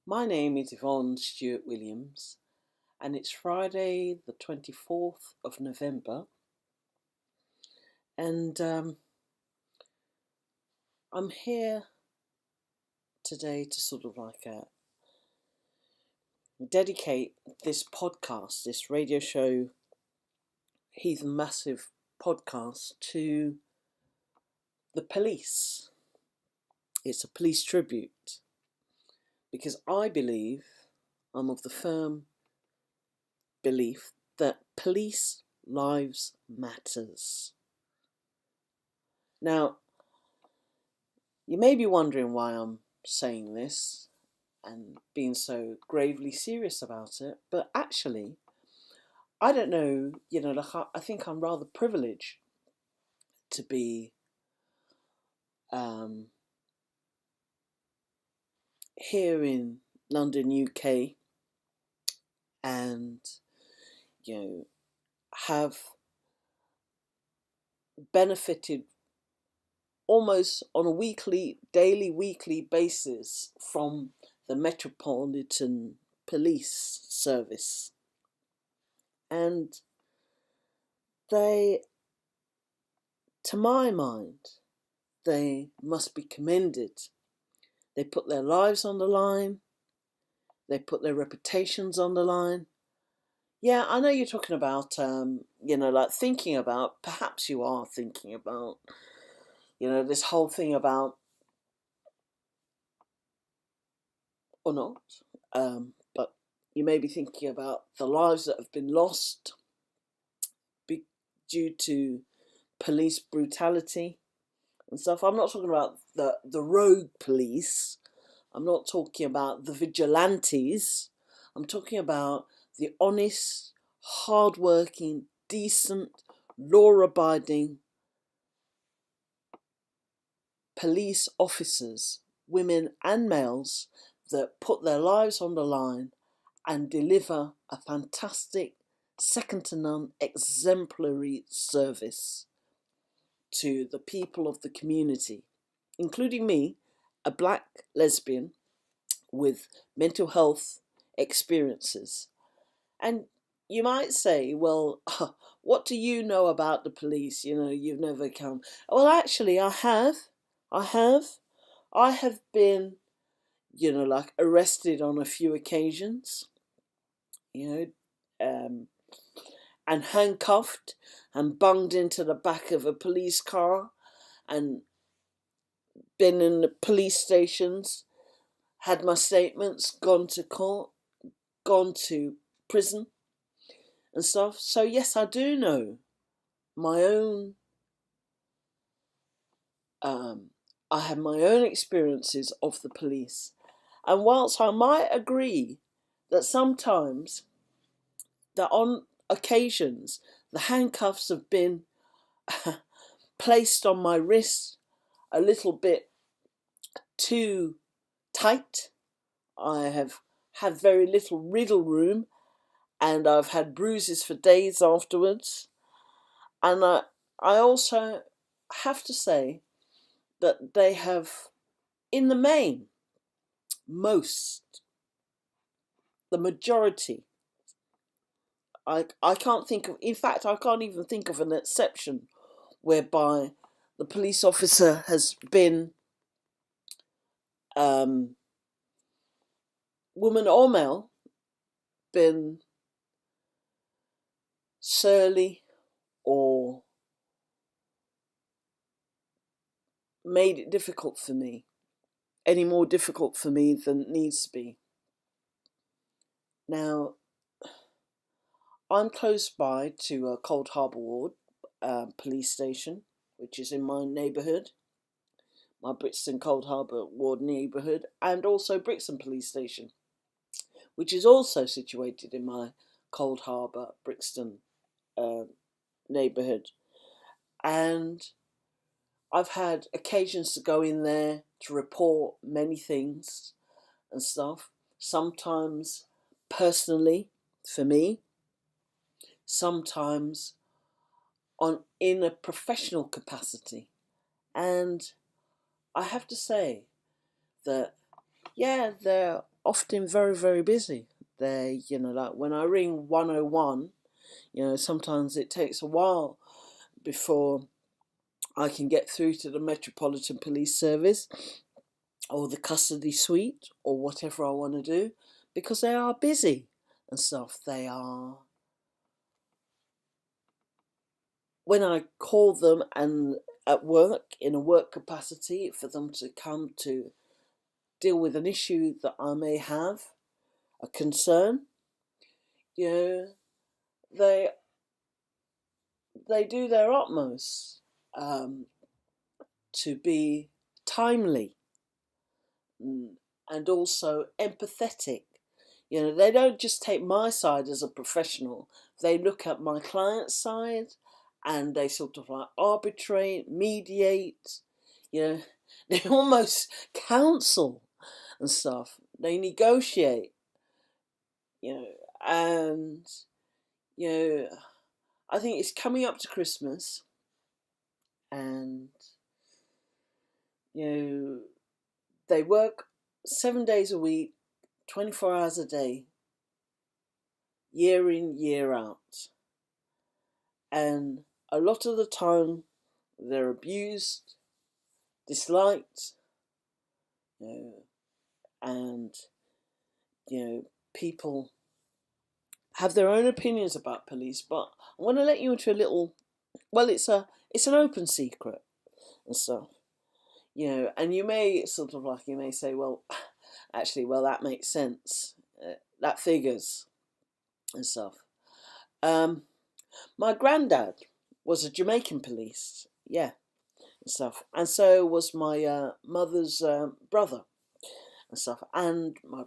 My name is Yvonne Stewart-Williams, and it's Friday, the 24th of November, and I'm here today to dedicate this podcast, this radio show, Heathen Massive podcast, to the police. It's a police tribute because I'm of the firm belief that police lives matters. Now, you may be wondering why I'm saying this and being so gravely serious about it, but actually, I don't know, I think I'm rather privileged to be here in London, UK, and, have benefited almost on a daily, weekly basis from the Metropolitan Police Service. And they, to my mind, they must be commended. They put their lives on the line. They put their reputations on the line. Yeah, I know you're talking about, thinking about, perhaps you are thinking about, this whole thing about, or not, but you may be thinking about the lives that have been lost due to police brutality and stuff. I'm not talking about the rogue police. I'm not talking about the vigilantes. I'm talking about the honest, hard-working, decent, law-abiding police officers, women and males, that put their lives on the line and deliver a fantastic, second-to-none, exemplary service to the people of the community, including me, a black lesbian with mental health experiences. And you might say, well, what do you know about the police? You've never come. Well, actually, I have. I have been, arrested on a few occasions, and handcuffed and bunged into the back of a police car, and been in the police stations, had my statements, gone to court, gone to prison and stuff. So yes, I do know my own, I have my own experiences of the police. And whilst I might agree that sometimes, that on occasions, the handcuffs have been placed on my wrist a little bit too tight, I have had very little wriggle room, and I've had bruises for days afterwards. And I also have to say that they have, in the main, the majority, I can't think of, in fact, I can't even think of an exception whereby the police officer has been, woman or male, been surly or made it difficult for me, any more difficult for me than it needs to be. Now, I'm close by to Cold Harbour Ward police station, which is in my neighbourhood, my Brixton Cold Harbour Ward neighbourhood, and also Brixton police station, which is also situated in my Cold Harbour Brixton neighbourhood. And I've had occasions to go in there to report many things and stuff, sometimes personally for me, sometimes in a professional capacity. And I have to say that yeah, they're often very, very busy. They, like when I ring 101, sometimes it takes a while before I can get through to the Metropolitan Police Service or the custody suite or whatever I want to do, because they are busy and stuff. They are. When I call them and at work, in a work capacity, for them to come to deal with an issue that I may have, a concern, you know, they they do their utmost um, to be timely, and also empathetic. They don't just take my side as a professional, they look at my client's side and they sort of like arbitrate, mediate, you know, they almost counsel and stuff. They negotiate, and, you know, I think it's coming up to Christmas and, you know, they work 7 days a week, 24 hours a day, year in, year out. And a lot of the time they're abused, disliked, and people have their own opinions about police. But I want to let you into a little. Well, it's an open secret and stuff. And you may say, well, actually, well, that makes sense. That figures and stuff. My granddad was a Jamaican police, yeah, and stuff, and so was my mother's brother and stuff, and my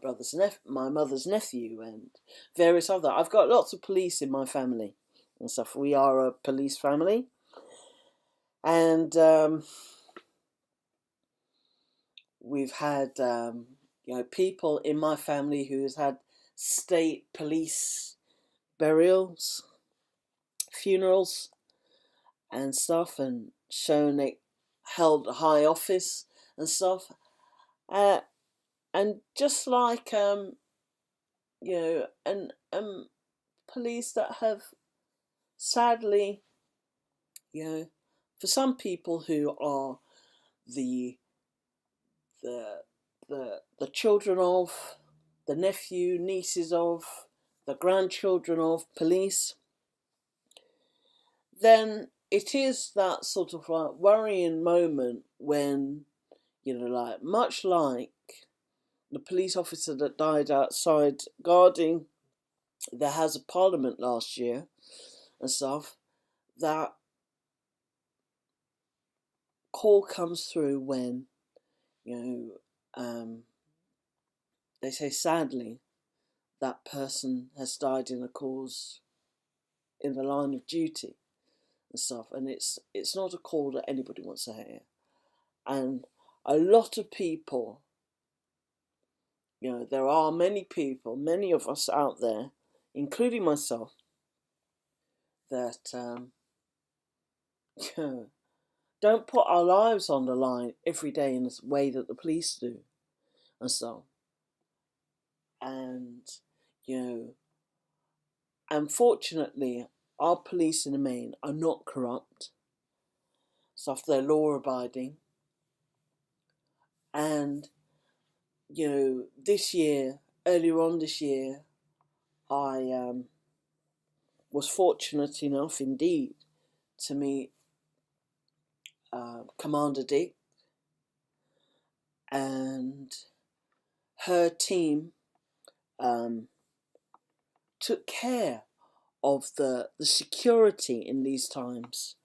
mother's nephew, and various other. I've got lots of police in my family and stuff. We are a police family, and we've had people in my family who's had state police burials, funerals, and stuff, and shown they held a high office and stuff, and just like and police that have sadly, for some people who are the the children of, the nephew, nieces of, the grandchildren of police, then it is that sort of like worrying moment when, much like the police officer that died outside guarding the House of Parliament last year and stuff, that call comes through when, they say sadly that person has died in a cause in the line of duty and stuff, and it's not a call that anybody wants to hear. And a lot of people, there are many people, many of us out there, including myself, that don't put our lives on the line every day in the way that the police do and so. And unfortunately, our police in the main are not corrupt. So they're law abiding. And this year, earlier on this year, I was fortunate enough indeed to meet Commander Dick and her team. Took care of the security in these times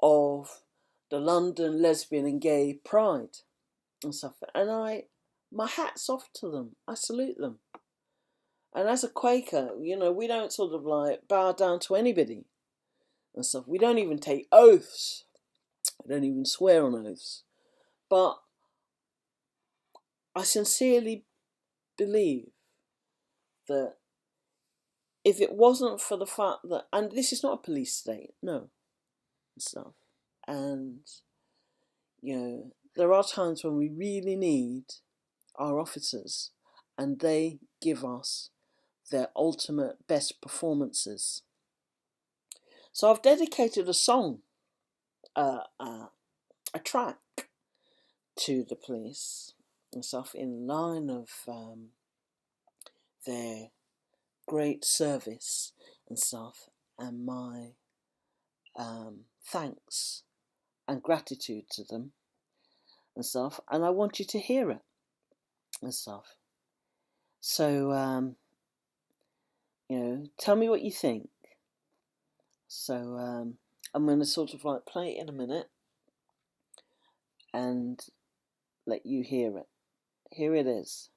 of the London lesbian and gay pride and stuff. And my hat's off to them. I salute them. And as a Quaker, we don't sort of like bow down to anybody and stuff. We don't even take oaths. We don't even swear on oaths. But I sincerely believe that if it wasn't for the fact that, and this is not a police state, no, and stuff. And, there are times when we really need our officers, and they give us their ultimate best performances. So I've dedicated a song, a track to the police and stuff in line of their great service and stuff, and my thanks and gratitude to them and stuff, and I want you to hear it and stuff. So tell me what you think. So I'm going to sort of like play it in a minute and let you hear it. Here it is.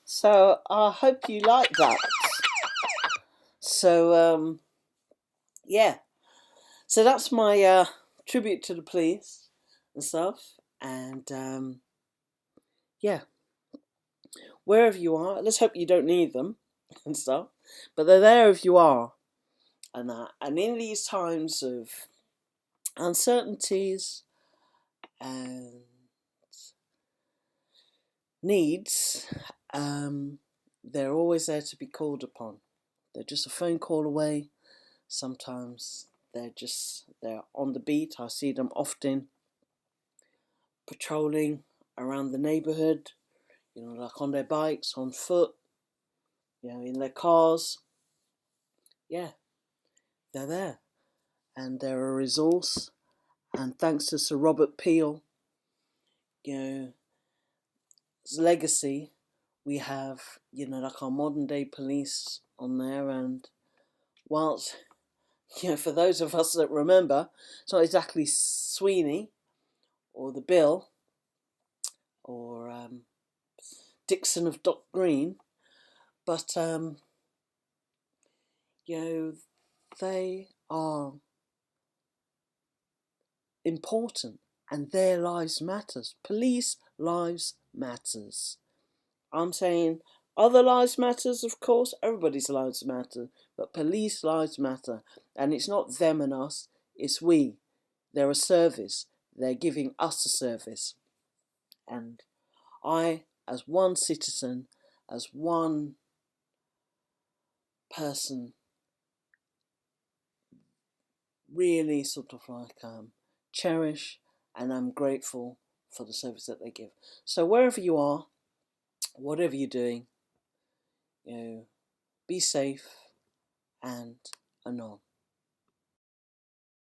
So I hope you like that. So yeah, so that's my tribute to the police and stuff. And yeah, wherever you are, let's hope you don't need them and stuff, but they're there if you are, and that. And in these times of uncertainties and needs, they're always there to be called upon. They're just a phone call away. Sometimes they're on the beat. I see them often patrolling around the neighbourhood, like on their bikes, on foot, in their cars. Yeah, they're there. And they're a resource. And thanks to Sir Robert Peel, his legacy, we have, like our modern day police on there. And whilst, for those of us that remember, it's not exactly Sweeney or the Bill or Dixon of Dock Green, but they are important and their lives matters. Police lives matters. I'm saying other lives matters, of course, everybody's lives matter, but police lives matter. And it's not them and us, it's we. They're a service. They're giving us a service. And I, as one citizen, as one person, really sort of like cherish and I'm grateful for the service that they give. So wherever you are, whatever you're doing, be safe and anon.